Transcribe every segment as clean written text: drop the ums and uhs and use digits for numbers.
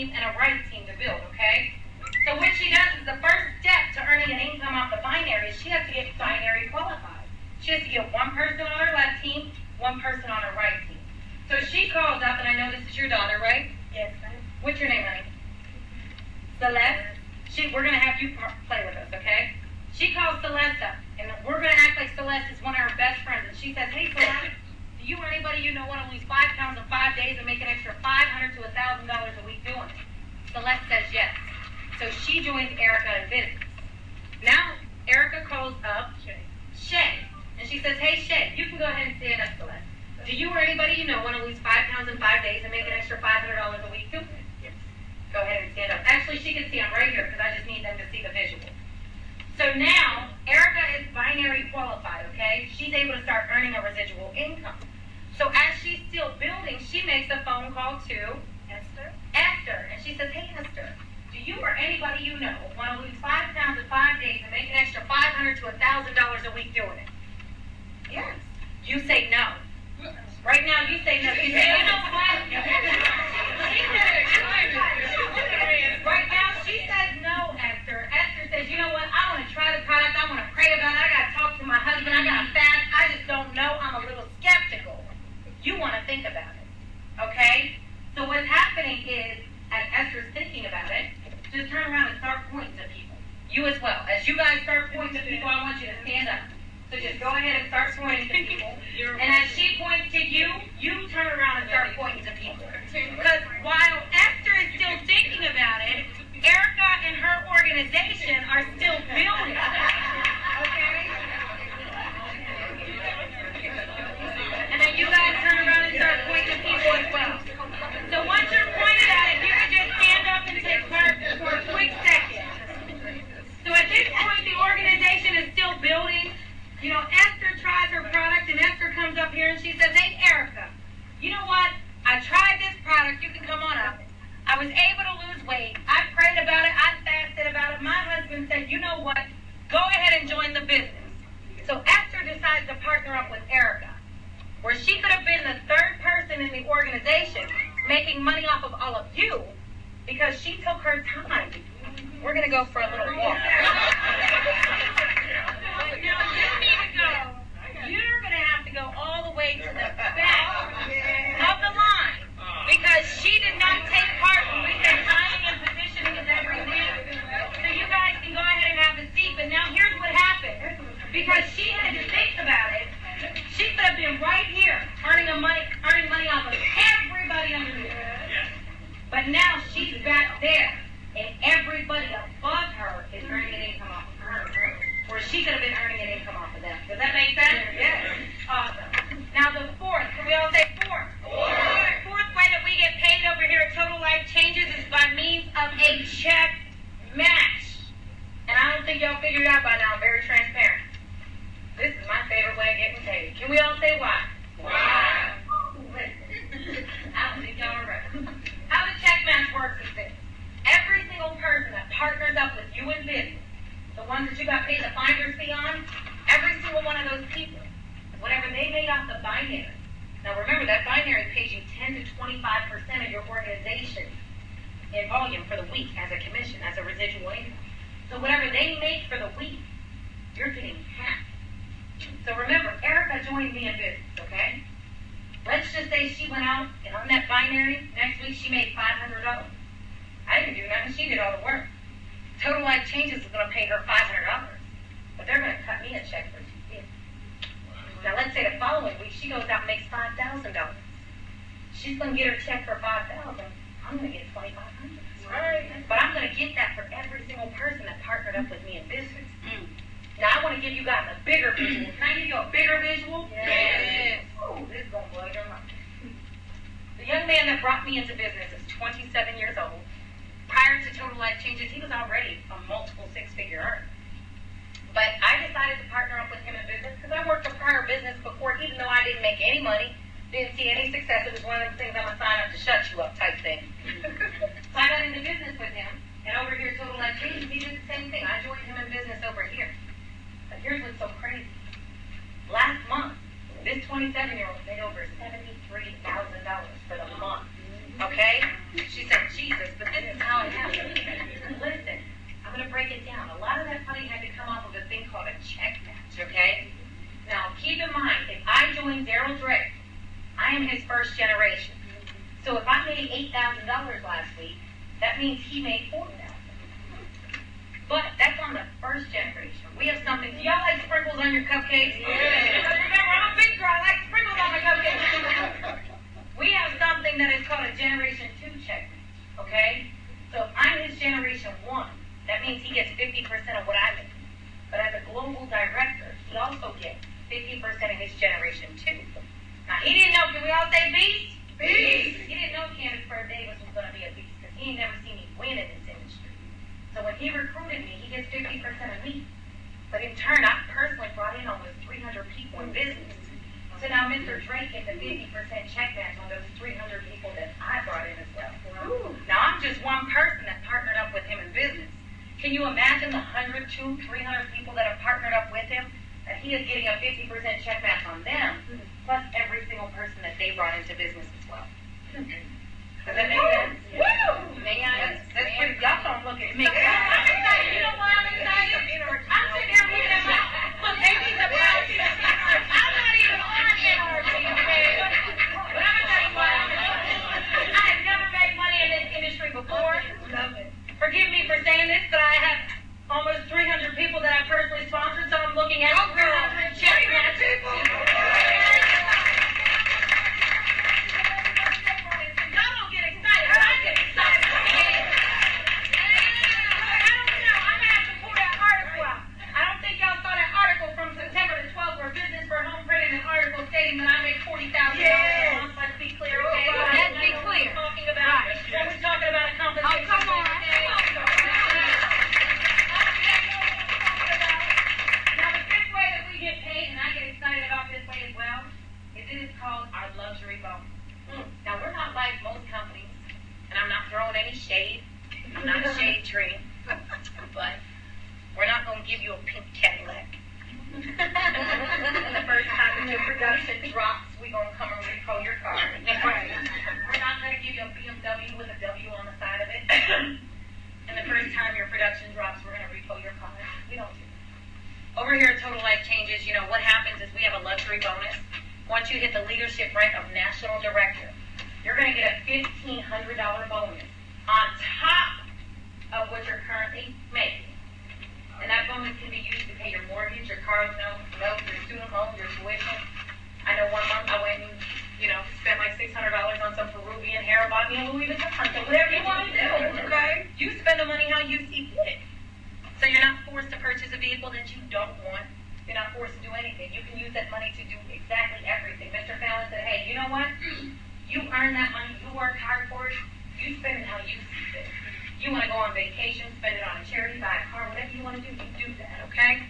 team and a right team to build, okay? So what she does is the first step to earning an income off the binary is she has to get binary qualified. She has to get one person on her left team, one person on her right team. So she calls up, and I know this is your daughter, right? Yes, ma'am. What's your name, honey? Celeste. We're going to have you play with us, okay? She calls Celeste up, and we're going to act like Celeste is one of her best friends. And she says, hey, Celeste, do you or anybody you know want to lose 5 pounds in 5 days and make an extra $500 to $1,000 a week doing it? Celeste says yes. So she joins Erica in business. Now, Erica calls up Shay. And she says, hey, Shay, you can go ahead and stand up, Celeste. Do you or anybody you know want to lose 5 pounds in 5 days and make an extra $500 a week doing it? Yes. Go ahead and stand up. Actually, she can see them right here because I just need them to see the visual. So now, Erica is binary qualified, okay? She's able to start earning a residual income. So as she's still building, she makes a phone call to Esther. And she says, hey, Esther, do you or anybody you know want to lose 5 pounds in 5 days and make an extra $500 to $1,000 a week doing it? Yes. You say no. Right now, you say no. You say, you know what? Right now, she says no, Esther. Esther says, you know what? I want to try the product. I want to pray about it. I got to talk to my husband. I got to fast. I just don't know. I'm a little skeptical. You want to think about it. Okay? So what's happening is, as Esther's thinking about it, just turn around and start pointing to people. You as well. As you guys start pointing to people, I want you to stand up. So just go ahead and start pointing to people. And as she points to you, you turn around and start pointing to people. Because while Esther is still thinking about it, Erica and her organization are still building. Okay? And then you guys turn around and start pointing to people as well. So once you're pointed at it, you can just stand up and take part for a quick second. So at this point, the organization is still building. You know, Esther tries her product, and Esther comes up here and she says, hey, Erica, you know what? I tried this product. You can come on up. I was able to lose weight. I prayed about it. I fasted about it. My husband said, you know what? Go ahead and join the business. So Esther decides to partner up with Erica, where she could have been the third person in the organization making money off of all of you because she took her time. We're going to go for a little walk. You're going to have to go all the way to the back of the line because she did not take part when we said timing and positioning is everything. So you guys can go ahead and have a seat. But now here's what happened. Because she had to think about it, she could have been right here earning money off of everybody under there. But now she's back there, and everybody above her is earning an income off of her. Where she could have been earning an income off of them. Does that make sense? Yes. Awesome. Now the fourth, can we all say fourth? Fourth way that we get paid over here at Total Life Changes is by means of a check match. And I don't think y'all figured it out by now. I'm very transparent. This is my favorite way of getting paid. Can we all say why? Why? I don't think y'all are right. How the check match works is this. Every single person that partners up with you in business, the ones that you got paid the finder's fee on, every single one of those people, whatever they made off the binary. Now remember, that binary pays you 10 to 25% of your organization in volume for the week as a commission, as a residual income. So whatever they make for the week, you're getting half. So remember, Erica joined me in business, okay? Let's just say she went out and on that binary, next week she made $500. I didn't do nothing, she did all the work. Total Life Changes is going to pay her $500, but they're going to cut me a check for $250. Now let's say the following week she goes out and makes $5,000. She's going to get her check for $5,000. I'm going to get $2,500. Right. But I'm going to get that for every single person that partnered up with me in business. Now I want to give you guys a bigger visual. Can I give you a bigger visual? Yes. Ooh, this is going to blow your mind. The young man that brought me into business is 27 years old. Prior to Total Life Changes, he was already a multiple six-figure earner. But I decided to partner up with him in business because I worked a prior business before, even though I didn't make any money, didn't see any success. It was one of those things, I'm going to sign up to shut you up type thing. So I got into business with him. And over here, Total Life Changes, he did the same thing. I joined him in business over here. But here's what's so crazy. Last month, this 27-year-old made over $73,000 for the month. Okay? She said, Jesus, but this doing Daryl Drake. I am his first generation. So if I made $8,000 last week, that means he made $4,000. But that's on the first generation. We have something. Do y'all like sprinkles on your cupcakes? Yeah. Remember, I'm a big girl. I like sprinkles on my cupcakes. We have something that is called a Generation 2 check match. Okay? So if I'm his Generation 1, that means he gets 50% of what I make. But as a global director, he also gets 50% of his Generation 2. Now, he didn't know. Can we all say beast? Beast. He didn't know Candace Bird Davis was going to be a beast because he ain't never seen me win in this industry. So when he recruited me, he gets 50% of me. But in turn, I personally brought in almost 300 people in business. So now Mr. Drake gets a 50% check match on those 300 people that I brought in as well. Ooh. Now I'm just one person that partnered up with him in business. Can you imagine the 100, 200, 300 people that have partnered up with him? That he is getting a 50% check match on them, plus every single person that they brought into business as well. Does that make sense? Woo! That's pretty. Y'all don't look at me. I'm excited. You know why I'm excited? I'm sitting there looking at my. Look, maybe the price. I'm not even on NRG, okay? But I'm gonna tell you why I'm excited. I have never made money in this industry before. Forgive me for saying this, but I have almost 300 people that I personally sponsored, so I'm looking at 300 check matches. Stating that I make $40,000 a month. Let's be clear, okay? Let's be clear. Talking about when we're talking about a compensation. Oh, come on. Now, the fifth way that we get paid, and I get excited about this way as well, is it is called our luxury bonus. Now, we're not like most companies, and I'm not throwing any shade. I'm not a shade tree, but we're not going to give you a pink Cadillac. The first time the new production drops, we're going to come and repo your car. Right. We're not going to give you a BMW with a W on the side of it. And the first time your production drops, we're going to repo your car. We don't do that. Over here at Total Life Changes, you know, what happens is we have a luxury bonus. Once you hit the leadership rank of National Director, you're going to get a $1,500 bonus on top of what you're currently making. And that bonus can be used to pay your mortgage, your car note, your student loan, your tuition. I know one month I went and, spent like $600 on some Peruvian hair and bought me a Louis Vuitton. So whatever you want to do, okay? You spend the money how you see fit. So you're not forced to purchase a vehicle that you don't want. You're not forced to do anything. You can use that money to do exactly everything. Mr. Fallon said, hey, you know what? You earn that money. You work hard for it. You spend it how you see fit. You want to go on vacation, spend it on a charity, buy a car, whatever you want to do, you do that, okay?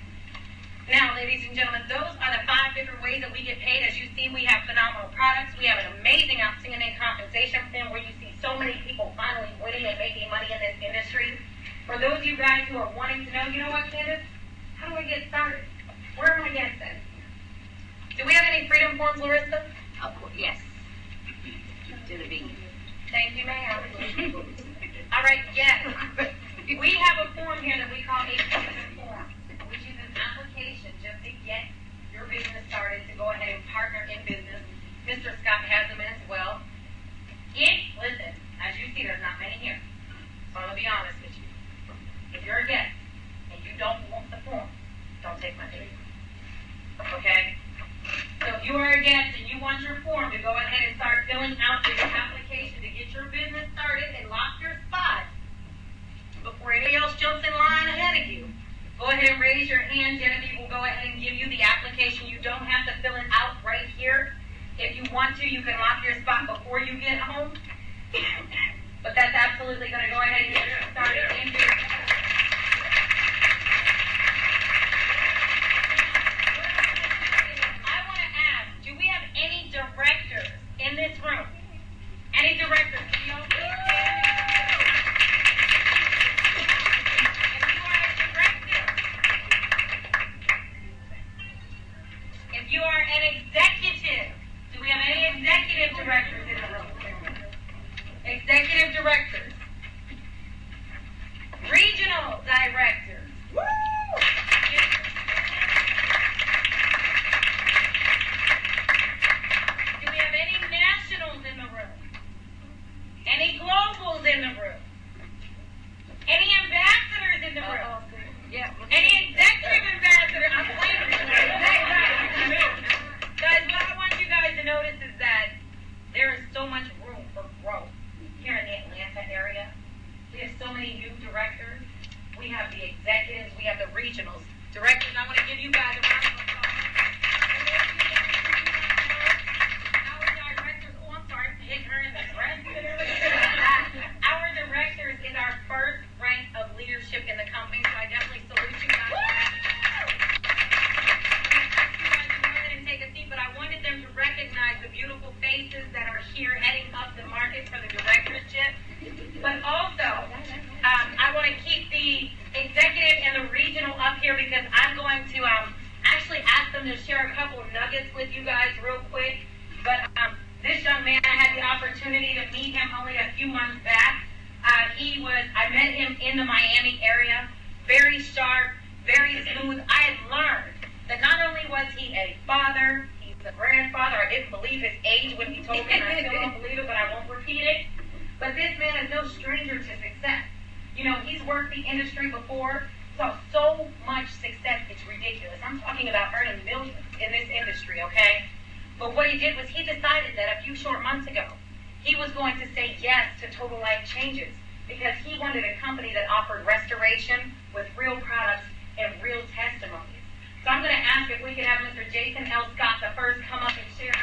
Now, ladies and gentlemen, those are the 5 different ways that we get paid. As you see, we have phenomenal products. We have an amazing outstanding compensation plan where you see so many people finally winning and making money in this industry. For those of you guys who are wanting to know, you know what, Candace? How do I get started? Where am I getting started? Do we have any freedom forms, Larissa? Of course, yes. To the beginning. Thank you, ma'am. All right, yes. We have a form here that we call a business form, which is an application just to get your business started, to go ahead and partner in business. Mr. Scott has them as well. Listen, as you see, there's not many here. So I'm going to be honest with you. If you're a guest and you don't want the form, don't take my name. Okay? So if you are a guest and you want your form to go ahead and start filling out this application to get your business started and lock your spot before anybody else jumps in line ahead of you, go ahead and raise your hand. Genevieve will go ahead and give you the application. You don't have to fill it out right here. If you want to, you can lock your spot before you get home. But that's absolutely going to go ahead and get you started in business. Directors in this room. Any directors? If you are a director, if you are an executive, do we have any executive directors in the room? Executive directors. in the room? Any ambassadors in the room? Yeah. Any executive ambassador? I'm waiting. Guys, what I want you guys to notice is that there is so much room for growth here in the Atlanta area. We have so many new directors. We have the executives. We have the regionals. Directors, I want to give you guys a round of applause. Our directors, oh, I'm sorry, hit her in the breast. Our directors is our first rank of leadership in the company, so I definitely salute you guys. Take a seat, but I wanted them to recognize the beautiful faces that are here heading up the market for the directorship. But also, I want to keep the executive and the regional up here because I'm going to actually ask them to share a couple of nuggets with you guys real quick. But this young man, I had the opportunity to meet him only a few months back. I met him in the Miami area, very sharp, very smooth. I had learned that not only was he a father, he's a grandfather. I didn't believe his age when he told me, and I still don't believe it, but I won't repeat it. But this man is no stranger to success. You know, he's worked the industry before, saw so much success, it's ridiculous. I'm talking about earning millions in this industry, okay? But what he did was he decided that a few short months ago, he was going to say yes to Total Life Changes because he wanted a company that offered restoration with real products and real testimonies. So I'm going to ask if we could have Mr. Jason L. Scott the first come up and share.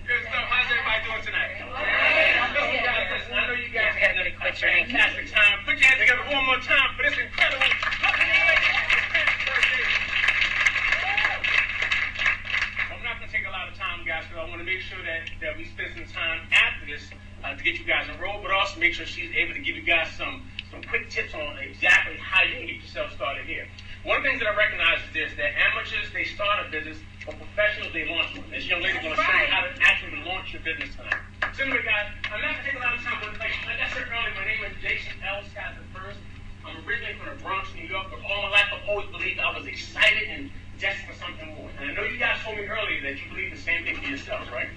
Good stuff. How's everybody doing tonight? Listen, I know you guys had a fantastic time. Put your hands together one more time for this incredible take a lot of time, guys, because I want to make sure that we spend some time after this to get you guys enrolled, but also make sure she's able to give you guys some quick tips on exactly how you can get yourself started here. One of the things that I recognize is this, that amateurs, they start a business, but professionals, they launch one. This young lady is going to show you how to actually launch your business tonight. So anyway, guys, I'm not going to take a lot of time, but like I said earlier, my name is Jason L. Scott the first. I'm originally from the Bronx, New York, but all my life I've always believed I was excited and desperate for something more. And I know you guys told me earlier that you believe the same thing for yourselves, right?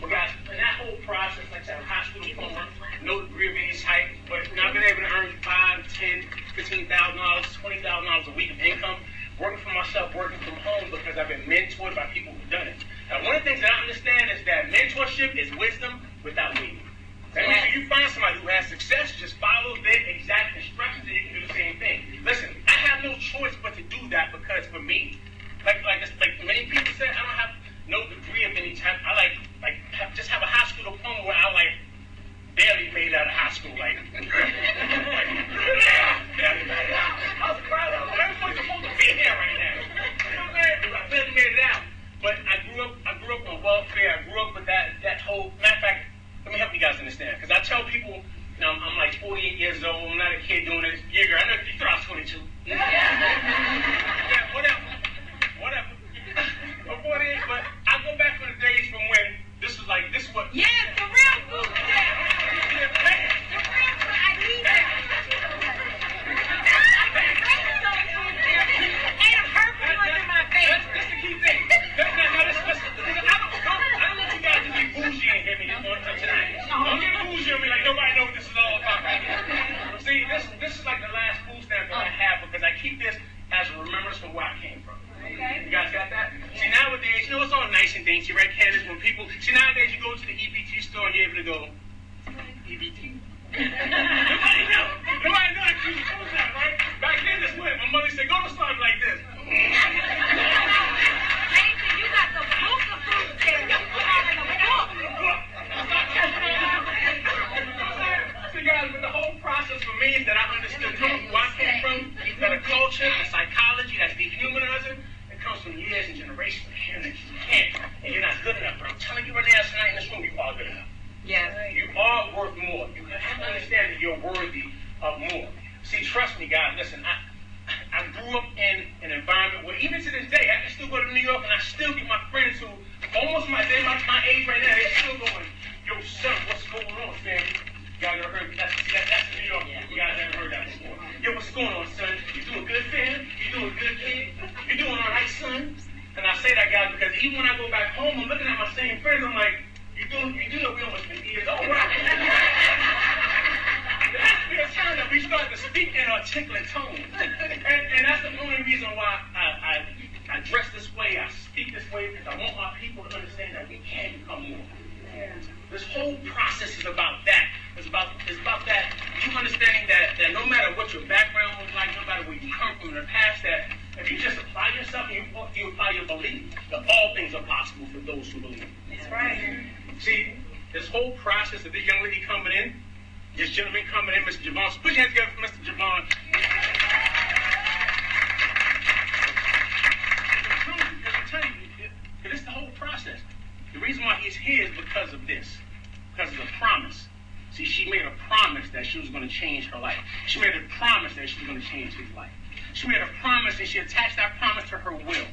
Well, guys, in that whole process, like I said, high school diploma, no degree of any type, but I've been able to earn $5,000, $10,000, $15,000, $20,000 a week of income, working for myself, working from home because I've been mentored by people who've done it. Now, one of the things that I understand is that mentorship is wisdom without waiting. That means if you find somebody who has success, just follow their exact instructions and you can do the same thing. Listen, I have no choice but to do that because for me, like many people said, I don't have no degree of any type. I just have a high school diploma where I barely made it out of high school. Barely made it out. I was proud of it. Everybody's supposed to be here right now. You know what I'm saying? I barely made it out. But I grew up on welfare. I grew up with that whole, matter of fact, let me help you guys understand. Because I tell people, you know, I'm like 48 years old. I'm not a kid doing this. Yeah, girl, I know you thought I was 22. Yeah, whatever. I'm 48, but I go back to the days from when this was what. Yes, the real food stamp. The real food, I need that. Ain't a purple one in my face. That's the key thing. I don't want you guys to be bougie and hear me tonight. Don't get bougie on me like nobody knows what this is all about right now. See, this is like the last food stamp that I have because I keep this as a remembrance from where I came from. Okay. You guys got that? See, nowadays, you know, it's all nice and dainty, right, Candace? When people, see, nowadays you go to the EBT store and you're able to go, EBT? Nobody knows that you use that, right? Back then, this way, my mother said, go to something like this. Jason, you got the book of food stamps. You got in the book. See, guys, but the whole process for me is that I understood where I came from, that a culture, a psychology that's dehumanizing, it comes from years and generations of hearing that you can't, and you're not good enough. But I'm telling you right now, tonight in this room, you are good enough. Yes. You are worth more. You have to understand that you're worthy of more. See, trust me, guys, listen, I grew up in an environment where even to this day, I can still go to New York and I still get my friends who, almost my age right now, they're still going, yo, son, what's going on, family? You guys ever heard that's New York. You guys ever heard that before? Yo, what's going on, son? You doing good, fam? You doing good, even when I go back home, I'm looking at my same friends. I'm like, you do know we almost 50 years old, right? There has to be a time that we start to speak in articulate tones. And that's the only reason why I dress this way, I speak this way, because I want my people to understand that we can become more. This whole process is about that. It's about that, you understanding that no matter what your background was like, no matter where you come from in the past, that if you just apply yourself and you apply your belief, that all things are possible for those who believe. That's right. See, this whole process of this young lady coming in, this gentleman coming in, Mr. Javon. So put your hands together for Mr. Javon. This is the whole process. The reason why he's here is because of this. Because of the promise. See, she made a promise that she was going to change her life. She made a promise that she was going to change his life. She made a promise and she attached that promise to her will.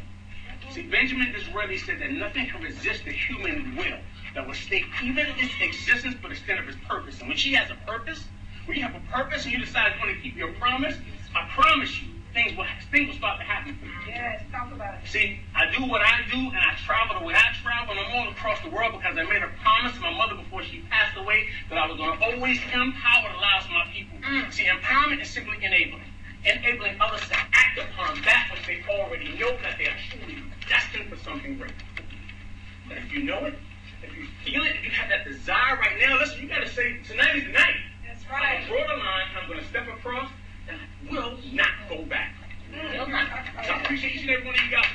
See, Benjamin Disraeli said that nothing can resist the human will that will stay even its existence but extent of its purpose. And when she has a purpose, when you have a purpose and you decide you want to keep your promise, I promise you, things will start to happen for you. Yes, talk about it. See, I do what I do, and I travel the way I travel, and I'm all across the world because I made a promise to my mother before she passed away that I was going to always empower the lives of my people. See, empowerment is simply enabling others to act upon that which they already know that they are truly destined for something great. And if you know it, if you feel it, if you have that desire right now, listen, you got to say, tonight is the night. That's right. I'm going to draw the line, I'm going to step across, and I will not go back. So I appreciate each and every one of you guys.